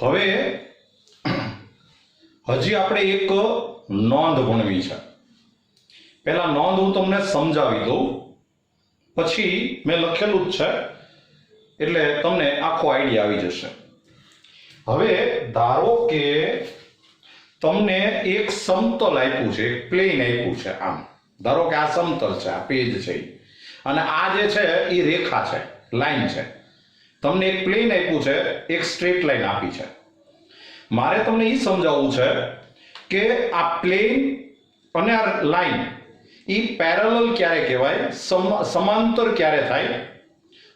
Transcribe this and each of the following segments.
હવે હજી આપણે એક નોંધ ભણવી છે. પહેલા નોંધ હું તમને સમજાવી દઉં, પછી મેં લખેલું જ છે એટલે તમને આખો આઈડિયા આવી જશે. હવે ધારો કે તમને એક સમતલ આપ્યું છે, એક પ્લેન આપ્યું છે. આમ ધારો કે આ સમતલ છે, આ પેજ છે, અને આ જે છે એ રેખા છે, લાઈન છે. તમને એક પ્લેન આપ્યું છે, એક સ્ટ્રેટ લાઈન આપી છે. મારે તમને એ સમજાવવું છે કે આ પ્લેન અને આ લાઈન એ પેરેલલ ક્યારે કહેવાય, સમાંતર ક્યારે થાય,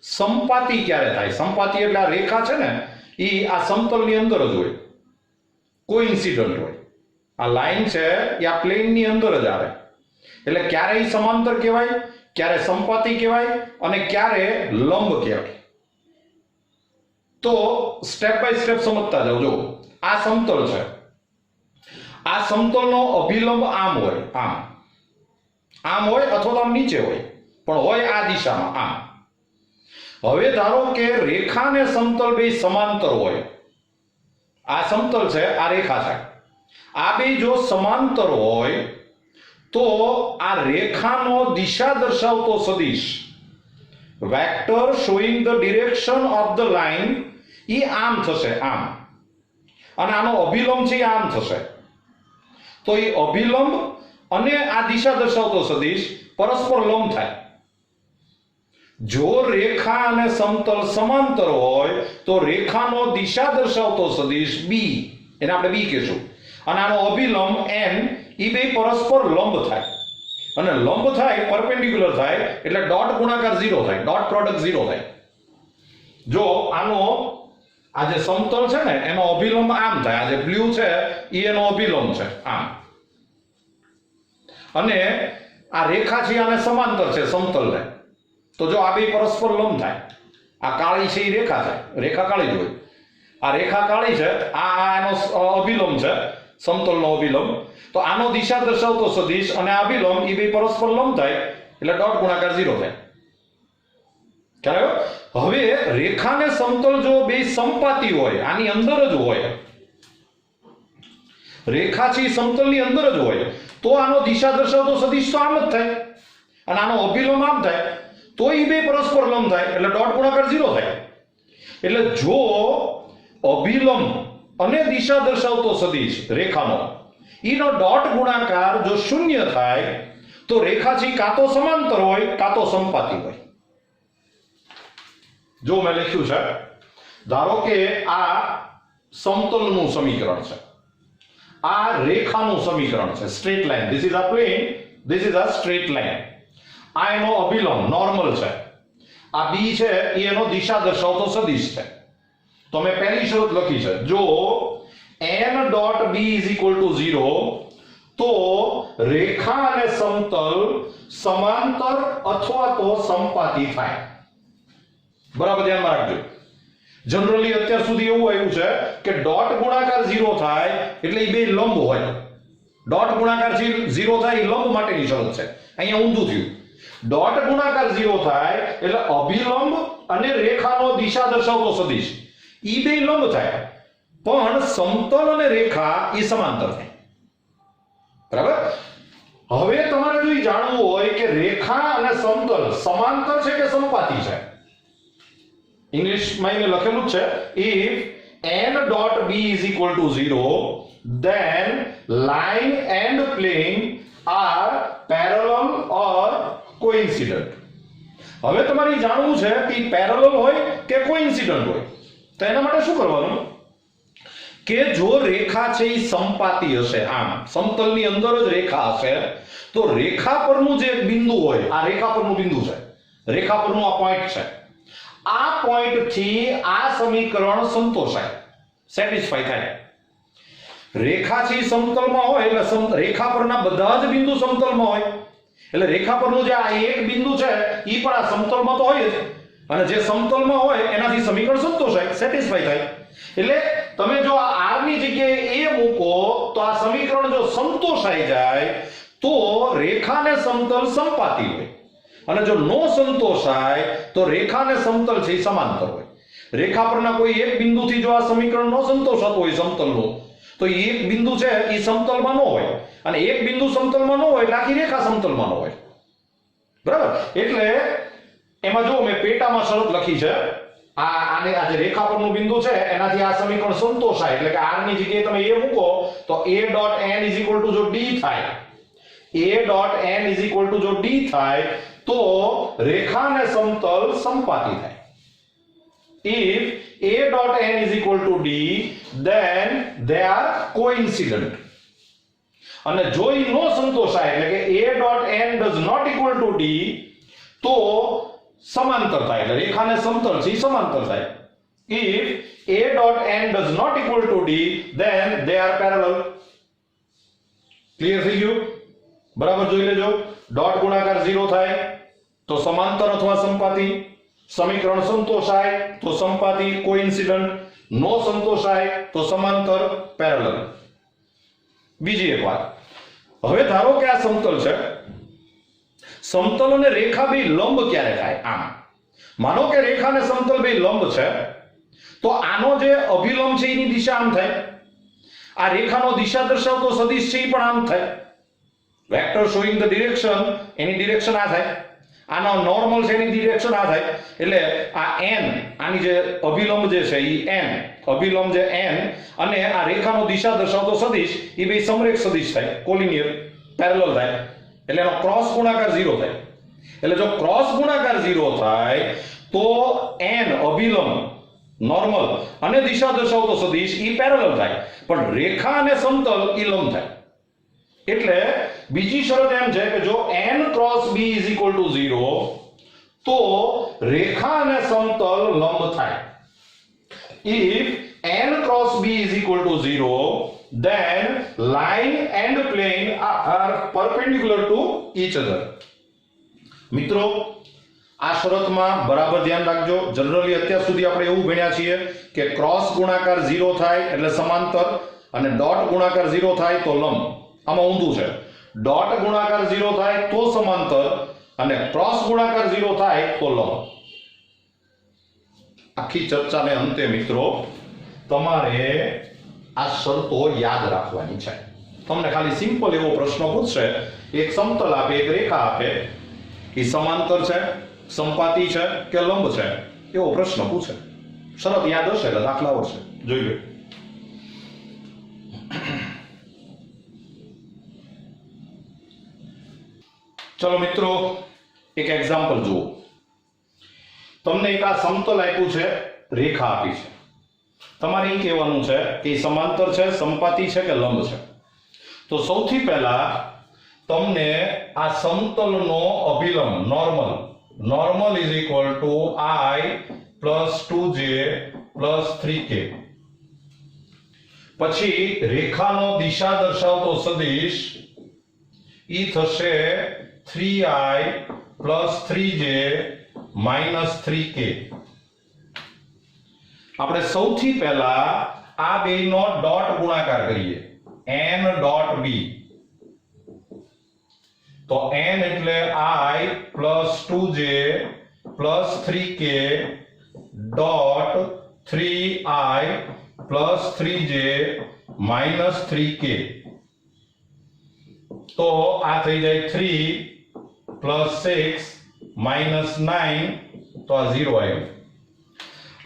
સંપાતી ક્યારે થાય. સંપાતી એટલે આ રેખા છે ને એ આ સમતલની અંદર જ હોય, કોઇન્સિડન્ટ હોય. આ લાઈન છે એ આ પ્લેનની અંદર જ આવે. એટલે ક્યારે એ સમાંતર કહેવાય, ક્યારે સંપાતી કહેવાય અને ક્યારે લંબ કહેવાય. તો સ્ટેપ બાય સ્ટેપ સમજતા જાઓ. જો આ સમતલ છે, આ સમતલનો અભિલંબ આમ હોય, આમ હોય અથવા તો આમ નીચે હોય, પણ હોય આ દિશામાં આમ. હવે ધારો કે રેખા ને સમતલ બે સમાંતર હોય. આ સમતલ છે, આ રેખા છે, આ બે જો સમાંતર હોય તો આ રેખાનો દિશા દર્શાવતો સદિશ, vector showing the direction of the line, એ આમ થશે, આમ. અને આનો અભિલંબ છે આમ થશે. તો એ અભિલંબ અને આ દિશા દર્શાવતો સદિશ પરસ્પર લંબ થાય. જો રેખા અને સમતલ સમાંતર હોય તો રેખાનો દિશા દર્શાવતો સદિશ બી, એને આપણે બી કહીશું, અને આનો અભિલંબ એન, એ બે પરસ્પર લંબ થાય. અને લંબ થાય, પરપેન્ડિક્યુલર થાય એટલે ડોટ ગુણાકાર 0 થાય, ડોટ પ્રોડક્ટ 0 થાય. જો આનો આ જે સમતલ છે ને એનો અભિલંબ આમ થાય, આ જે બ્લુ છે એ એનો અભિલંબ છે આમ, અને આ રેખા છે આને સમાંતર છે સમતલને. તો જો આ બે પરસ્પર લંબ થાય, આ કાળી છે એ રેખા છે, રેખા કાળી જ હોય, આ રેખા કાળી છે, આ એનો અભિલંબ છે, સમતલનો અભિલંબ. તો આનો દિશા દર્શાવતો સદિશ અને આ અભિલંબ એ બે પરસ્પર લંબ થાય એટલે ડોટ ગુણાકાર 0 થાય. ખ્યાલ આવ્યો? હવે રેખા ને સમતલ જો બે સંપાતી હોય, આની અંદર જ હોય, રેખા છે સમતલની અંદર જ હોય, તો આનો દિશા દર્શાવતો સદિશ તો આમ જ થાય અને આનો અભિલંબ આમ થાય, તો એ બે પરસ્પર લંબ થાય એટલે ડોટ ગુણાકાર 0 થાય. એટલે જો અભિલંબ અને દિશા દર્શાવતો સદિશ રેખાનો ઈનો ડોટ ગુણાકાર જો 0 થાય તો રેખા છે કાં તો સમાંતર હોય કાં તો સંપાતી હોય. જો મેં લખ્યું છે, ધારો કે આ સમતલનું સમીકરણ છે, આ રેખાનું સમીકરણ છે, straight line. This is a plane, this is a straight line. આ એનો અભિલંબ નોર્મલ છે, આ બી છે એ એનો દિશા દર્શાવતો સદિશ છે. તો મેં પહેલી શરત લખી છે, જો n dot b is equal two 0 તો રેખા અને સમતલ સમાંતર અથવા તો સંપાતી થાય. બરાબર ધ્યાનમાં રાખજો. જનરલી અત્યાર સુધી એવું આવ્યું છે કે ડોટ ગુણાકાર 0 થાય એટલે એ બે લંબ હોય. ડોટ ગુણાકાર 0 થાય એ લંબ માટેની શરત છે. અહીંયા ઊંધું થયું. ડોટ ગુણાકાર 0 થાય એટલે અભિલંબ અને રેખાનો દિશા દર્શાવતો સદિશ ઈ બે લંબ થાય, પણ સમતલ અને રેખા એ સમાંતર થાય. બરાબર? હવે તમારે જો જાણવું હોય કે રેખા અને સમતલ સમાંતર છે કે સંપાતી છે, ઇંગ્લિશમાં એને લખેલું છે, if n dot b is equal to 0 then line and plane are parallel or coincident. હવે તમારે જાણવું છે કે પેરેલલ હોય કે કોઇન્સિડન્ટ હોય. તો એના માટે શું કરવાનું કે જો રેખા છે એ સંપાતી હશે, આમ સમતલની અંદર જ રેખા હશે, તો રેખા પરનું જે બિંદુ હોય, આ રેખા પરનું બિંદુ છે, રેખા પરનું આ પોઈન્ટ છે, આ પોઈન્ટ થી આ સમીકરણ સંતોષાય, સેટિસ્ફાય થાય. રેખા છે સમતલમાં હોય એટલે રેખા પરના બધા જ બિંદુ સમતલમાં હોય, એટલે રેખા પરનું જે આ એક બિંદુ છે એ પણ આ સમતલમાં તો હોય જ, અને જે સમતલમાં હોય એનાથી સમીકરણ સંતોષાય, સેટિસ્ફાય થાય. એટલે તમે જો આ r ની જગ્યાએ a મૂકો તો આ સમીકરણ જો સંતોષાઈ જાય તો રેખા ને સમતલ સંપાતી હોય, અને જો નો સંતોષાય તો રેખા ને સમતલ છે સમાંતર હોય. રેખા પરના કોઈ એક બિંદુથી જો આ સમીકરણનો સંતોષ થતો હોય સમતલનો, તો એક બિંદુ છે એ સમતલમાં ન હોય, અને એક બિંદુ સમતલમાં ન હોય એટલે આખી રેખા સમતલમાં ન હોય. બરાબર? એટલે એમાં જો મેં પેટામાં શરત લખી છે, આને આ જે રેખા પરનું બિંદુ છે એનાથી આ સમીકરણ સંતોષાય, એટલે કે r ની જગ્યાએ તમે a મૂકો તો a.n જો d થાય, a.n જો d થાય તો રેખા અને સમતલ સમપાતી થાય. If a.n d, then they are coincident. અને જો ઈ નો સંતોષાય એટલે કે a.n does not equal to d, તો સમાંતર થાય, એટલે રેખા અને સમતલ છે સમાંતર થાય. If a.n does not equal to d, then they are parallel. Clear થઈ ગયું? બરાબર જોઈ લેજો. ડોટ ગુણાકાર 0 થાય તો સમાંતર અથવા સંપાતી, સમીકરણ સંતોષાય તો સંપાતી કોઇન્સિડન્ટ, નો સંતોષાય તો સમાંતર પેરેલલ. બીજી એક વાત, હવે ધારો કે આ સમતલ છે, સમતલ અને રેખા બે લંબ ક્યારે થાય? આમ માનો કે રેખા અને સમતલ બે લંબ છે, તો આનો જે અભિલંબ છે એની દિશા આમ થાય, આ રેખાનો દિશા દર્શાવતો સદિશ છે એ પણ આમ થાય. Vector showing the direction, any direction આ થાય, આનો નોર્મલ છે એની ડિરેક્શન આ થાય. એટલે આ n, આની જે અભિલંબ જે છે ઈ n, અભિલંબ જે n અને આ રેખાનો દિશા દર્શાવતો સદિશ એ બે સમરેખ સદિશ થાય, કોલિનિયર પેરેલલ થાય, એટલે એનો ક્રોસ ગુણાકાર 0 થાય. એટલે જો ક્રોસ ગુણાકાર 0 થાય તો n અભિલંબ નોર્મલ અને દિશા દર્શાવતો સદિશ ઈ પેરેલલ થાય, પણ રેખા અને સમતલ ઈ લંબ થાય. એટલે બીજી શરત એમ છે કે જો n cross b is equal to 0 તો રેખા અને સમતલ લંબ થાય. If n cross b is equal to 0, then line and plane are perpendicular to each other. મિત્રો આ શરતમાં બરાબર ધ્યાન રાખજો. જનરલી અત્યાર સુધી આપણે એવું ભણ્યા છીએ કે ક્રોસ ગુણાકાર 0 થાય એટલે સમાંતર અને ડોટ ગુણાકાર 0 થાય તો લંબ. આમાં ઊંધું છે, ડોટ ગુણાકાર 0 થાય તો સમાંતર અને ક્રોસ ગુણાકાર 0 થાય તો લંબ. આખી ચર્ચાને અંતે મિત્રો તમારે આ શરતો યાદ રાખવાની છે. તમને ખાલી સિમ્પલ એવો પ્રશ્ન પૂછશે, એક સમતલ આપે એક રેખા આપે, એ સમાંતર છે, સંપાતી છે કે લંબ છે, એવો પ્રશ્ન પૂછે. શરત યાદ હશે એટલે દાખલા આવશે. જોઈ લો. ચલો મિત્રો એક એક્ઝામ્પલ જુઓ. તમને એક આ સમતલ આપ્યું છે, રેખા આપી છે, તમારે એ કહેવાનું છે કે એ સમાંતર છે, સંપાતી છે કે લંબ છે. તો સૌથી પહેલા તમને આ સમતલનો અભિલંબ normal is equal to i plus 2j plus 3k, પછી રેખાનો દિશા દર્શાવતો સદિશ ઈ થશે 3i plus 3j minus 3k. આપણે સૌથી પહેલા આ બેનો ડોટ ગુણાકાર કરીએ, n ડોટ b. તો n એટલે i plus 2j plus 3k dot 3i plus 3j minus 3k. તો આ થઈ જાય 3 પ્લસ 6 માઇનસ 9, તો આ 0 આવ્યું.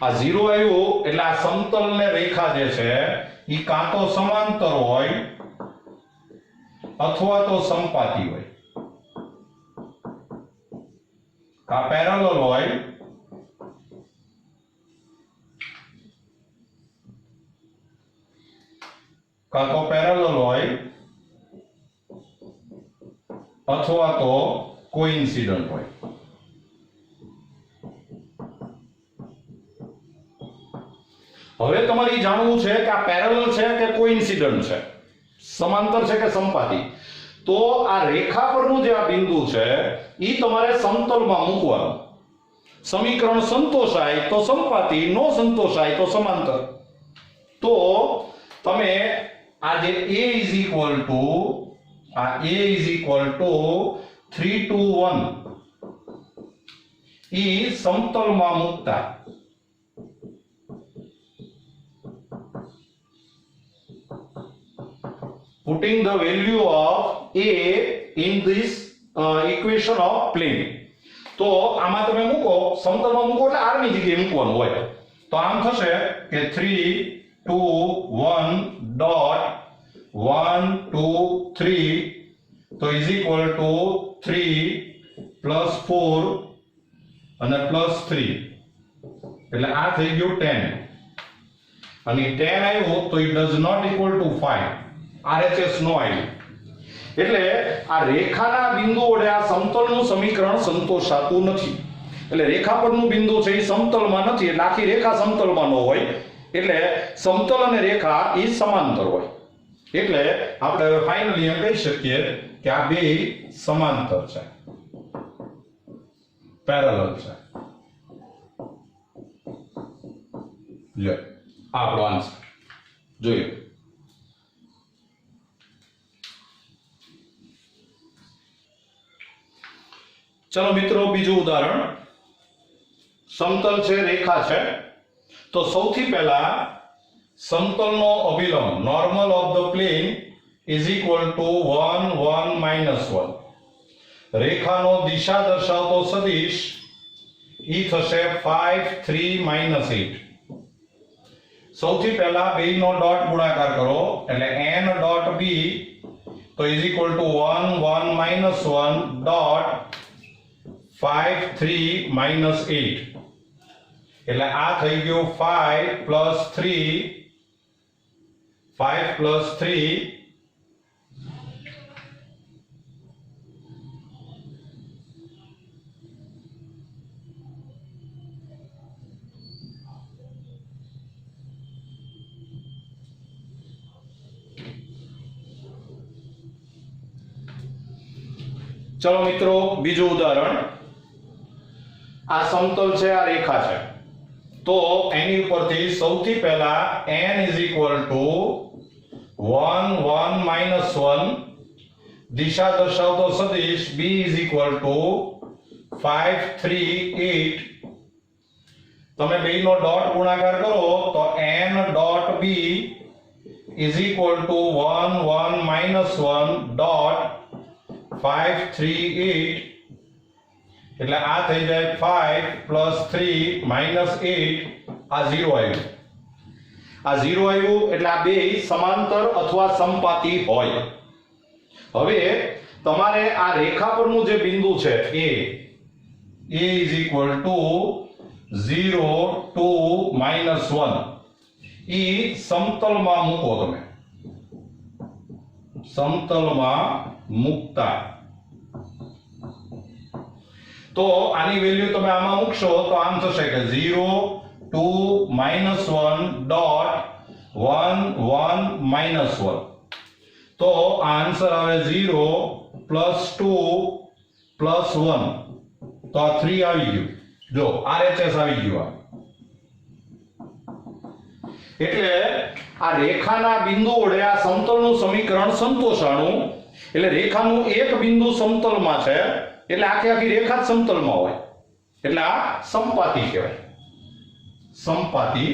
આ 0 આવ્યું એટલે આ સમતલ ને રેખા જે છે ઈ કાં તો સમાંતર હોય અથવા તો સંપાતી હોય, કાં પેરેલલ હોય કાં તો પેરેલલ હોય અથવા તો કોઇન્સિડન્ટ હોય. હવે તમારે જાણવું છે કે આ પેરેલલ છે કે કોઇન્સિડન્ટ છે, સમાંતર છે કે સંપાતી. તો આ રેખા પરનું જે આ બિંદુ છે ઈ તમારે સમતલમાં મૂકવાનું. સમીકરણ સંતોષાય તો સંપાતી, નો સંતોષાય તો સમાંતર. તો તમે આ જે a is equal to 3 to 1 ઈ સમતલમાં મૂકતા putting the value of a in this equation of plane. તો આમાં તમે મૂકો, સમતલમાં મૂકો એટલે r ની જગ્યાએ મૂકવાનું હોય. તો આમ થશે કે 3 2 1 ડોટ 1 2 3 તો ઇઝ ઇક્વલ ટુ 3 પ્લસ 4 અને પ્લસ 3 એટલે આ થઈ ગયું 10 અને 10 આવ્યું તો it does not equal to 5. RHS નો આવ્યું એટલે આ રેખાના બિંદુ વડે આ સમતલનું સમીકરણ સંતોષાતું નથી. એટલે રેખા પરનું બિંદુ છે એ સમતલમાં નથી એટલે આખી રેખા સમતલમાં ન હોય એટલે સમતલ અને રેખા એ સમાંતર હોય એટલે આપણે હવે ફાઇનલી એમ કહી શકીએ કે આ બે સમાંતર છે, પેરેલલ છે. લે આપણો આન્સર જોઈએ. ચલો મિત્રો, બીજું ઉદાહરણ. સમતલ છે, રેખા છે. તો સૌથી પહેલા સમતલનો અભિલંબ normal of the plane is equal to 1 1 minus 1. રેખાનો દિશા દર્શાવતો સદિશ ઈ થશે 5 3 માઇનસ 8. સૌથી પહેલા બેનો ડોટ ગુણાકાર કરો એટલે n ડોટ b તો is equal to 1 1 minus 1 dot 5 3 minus 8 એટલે આ થઈ ગયું 5 પ્લસ 3 5 પ્લસ 3 ચલો મિત્રો, બીજું ઉદાહરણ. આ સમતલ છે, આ રેખા છે. તો એની ઉપરથી સૌથી પહેલા n is equal to 1 1 minus 1 દિશા દર્શાવતો સદિશ b ઇઝ ઇક્વલ ટુ 5 3 8. તમે બેનો ડોટ ગુણાકાર કરો તો n dot b is equal to 1 1 minus 1 dot 5 3 8 એટલે આ થઈ જાય 5 પ્લસ 3 માઇનસ 8. આ 0 આવ્યું. આ 0 આવ્યું એટલે આ બે સમાંતર અથવા સમપાતી હોય. હવે તમારે આ રેખા પરનું જે બિંદુ છે a is equal two 0 2 minus 1 ઈ સમતલમાં મૂકો. તમે સમતલમાં મૂકતા તો આની વેલ્યુ તમે આમાં મૂકશો તો આમ થશે કે 0 2 માઇનસ 1 ડોટ 1 1 માઇનસ 1 તો આન્સર આવે 0 પ્લસ 2 પ્લસ 1 તો આ 3 આવી ગયું. જો RHS આવી ગયું. એટલે આ રેખાના બિંદુ વડે આ સમતલનું સમીકરણ સંતોષાણું એટલે રેખાનું એક બિંદુ સમતલમાં છે એટલે આખી રેખા જ સમતલમાં હોય એટલે આ સમપાતી કહેવાય. સમપાતી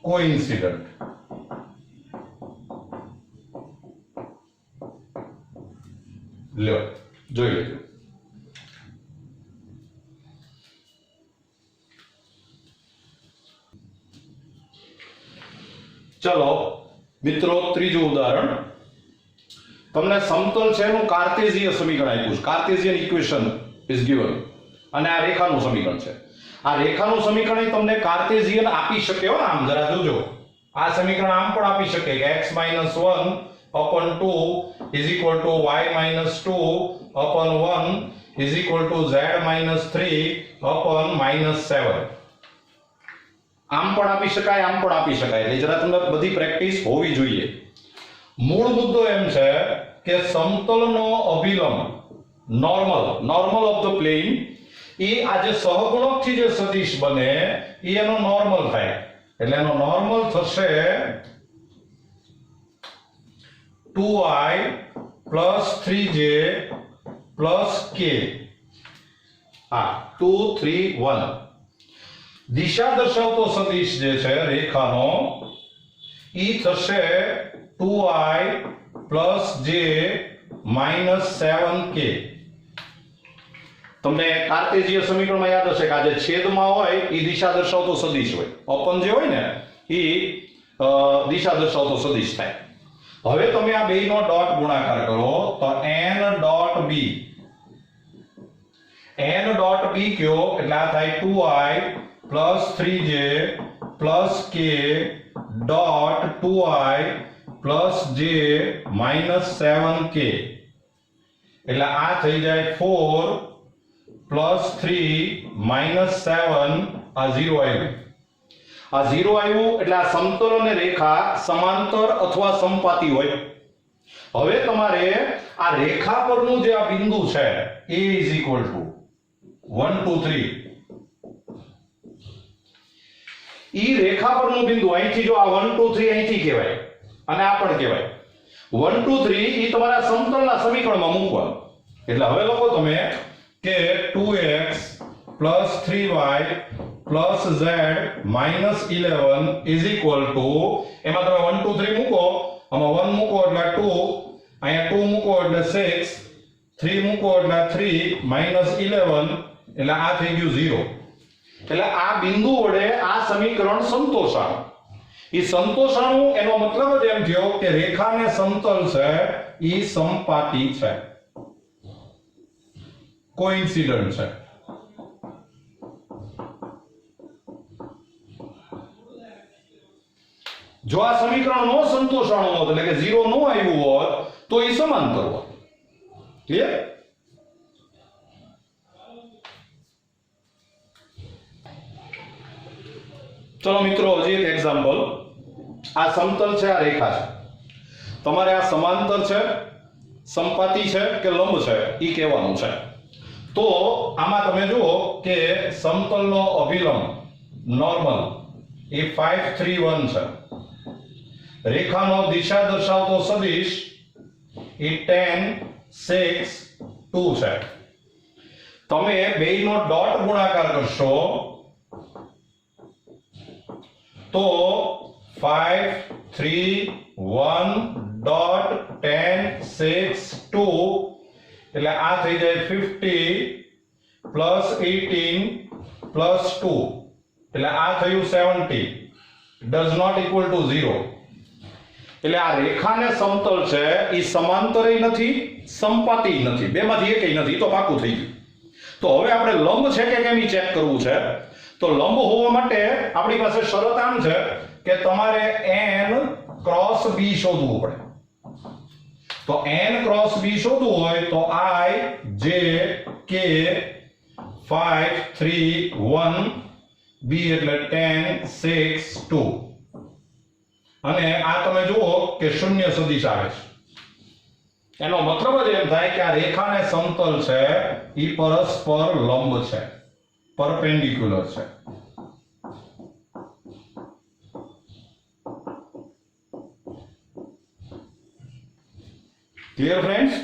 કોઇન્સિડન્ટ. લ્યો જોઈ લેજો. ચલો મિત્રો, ત્રીજું ઉદાહરણ. તમને સમતલ છે એનું કાર્ટેશિયન સમીકરણ આપ્યું છે. કાર્ટેશિયન ઇક્વેશન ઇઝ ગિવન અને આ રેખાનું સમીકરણ છે. આ રેખાનું સમીકરણ તમને કાર્ટેશિયન આપી શકે હો. આમ જરા જોજો. આ સમીકરણ આમ પણ આપી શકે કે x - 1 upon 2 is equal to y - 2 upon 1 is equal to z - 3 upon -7. આમ પણ આપી શકાય, આમ પણ આપી શકાય. એટલે જરા તમને બધી પ્રેક્ટિસ હોવી જોઈએ. મૂળ મુદ્દો એમ છે કે સમતલનો અભિલંબ નોર્મલ ઓફ ધ પ્લેન એ આ જે સહગુણકથી જે સદિશ બને એ એનો નોર્મલ થાય એટલે એનો નોર્મલ થશે 2i plus 3j plus k. 2 3 1 દિશા દર્શાવતો સદિશ જે છે રેખાનો ઈ થશે 2i + j - 7k. તમને કાર્ટેશિય સમીકરણમાં યાદ હશે કે આ જે છેદમાં હોય એ દિશા દર્શાવતો સદિશ હોય, ઓપન જે હોય ને એ દિશા દર્શાવતો સદિશ થાય. હવે તમે આ બેયનો ડોટ ગુણાકાર કરો તો n.b કયો એટલે આ થાય 2i + 3j + k dot 2i + j - 7k એટલે આ થઈ જાય 4 + 3 - 7. આ 0 આવ્યું. આ 0 આવ્યું એટલે આ સમતલ અને રેખા સમાંતર અથવા સમપાતી હોય. હવે તમારે આ રેખા પરનું જે આ બિંદુ છે a = 1 2 3 ઈ રેખા પરનું બિંદુ અહીંથી જો આ 1 2 3 અહીંથી કહેવાય અને આ પણ કહેવાય. 1 2 3 ઈ તમારા સમતલના સમીકરણમાં મૂકવાનું. એટલે હવે લખો તમે કે 2x + 3y + z - 11 = એમાં તમે 1 2 3 મૂકો, આમાં 1 મૂકો એટલે 2, અહીંયા 2 મૂકો એટલે 6, 3 મૂકો એટલે 3 - 11 એટલે આ થઈ ગયું 0. એટલે આ બિંદુ વડે આ સમીકરણ સંતોષાણું. ઈ સંતોષાણું એનો મતલબ જ એમ થયો કે રેખાને સમતલ છે ઈ સમપાતી છે, કોઇન્સિડન્ટ છે. જો આ સમીકરણ નો સંતોષાણું હોત એટલે કે 0 નો આવ્યું હોત તો એ સમાંતર હોત. ક્લિયર? ચલો મિત્રો, હજી એક એક્ઝામ્પલ. આ સમતલ છે, આ રેખા છે. તમારે આ સમાંતર છે, સમપાતી છે કે લંબ છે એ કહેવાનું છે. તો આમાં તમે જુઓ કે સમતલનો અભિલંબ નોર્મલ એ 5 3 1 છે. રેખાનો દિશા દર્શાવતો સદિશ એ 10 6 2 છે. તમે બેયનો ડોટ ગુણાકાર કરશો તો 5 3 1 ડોટ 10 6 2 એટલે આ થઈ જાય 50 + 18 + 2 એટલે આ થયું 70. does not equal to 0. એટલે આ રેખાને સમતલ છે એ સમાંતરય નથી, સમપાતી નથી, બેમાંથી એકય નથી. તો પાકું થઈ ગયું. તો હવે આપણે લંબ છે કે કેમ ઈ ચેક કરવું છે. તો લંબ હોવા માટે આપણી પાસે શરત આમ છે કે તમારે n × b શોધવું પડે. તો n × b શોધવું હોય તો i j k 5 3 1 b એટલે 10 6 2 અને આ તમે જુઓ કે શૂન્ય સદિશ આવે છે. એનો મતલબ જ એમ થાય કે આ રેખાને સમતલ છે ઈ પરસ્પર લંબ છે, પરપેન્ડિક્યુલર છે. Clear friends?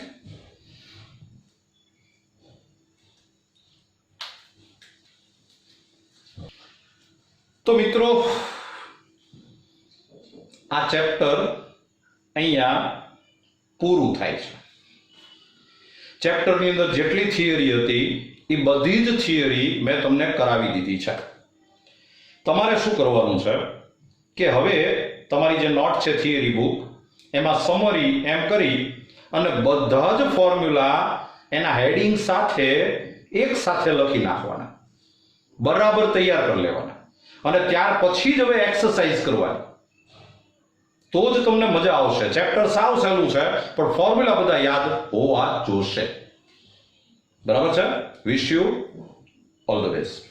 તો મિત્રો, આ ચેપ્ટર અહીંયા પૂરું થાય છે. ચેપ્ટરની અંદર જેટલી થિયરી હતી એ બધી જ થિયરી મેં તમને કરાવી દીધી છે. તમારે શું કરવાનું છે કે હવે તમારી જે નોટ છે થિયરી બુક એમાં સમરી એમ કરી અને બધા જ ફોર્મ્યુલા એના હેડિંગ સાથે એક સાથે લખી નાખવાના, બરાબર તૈયાર કરી લેવાના અને ત્યાર પછી જ હવે એક્સરસાઇઝ કરવાની. તો જ તમને મજા આવશે. ચેપ્ટર સાવ સહેલું છે પણ ફોર્મ્યુલા બધા યાદ હોવા જોશે. બરાબર છે? Wish you all the best.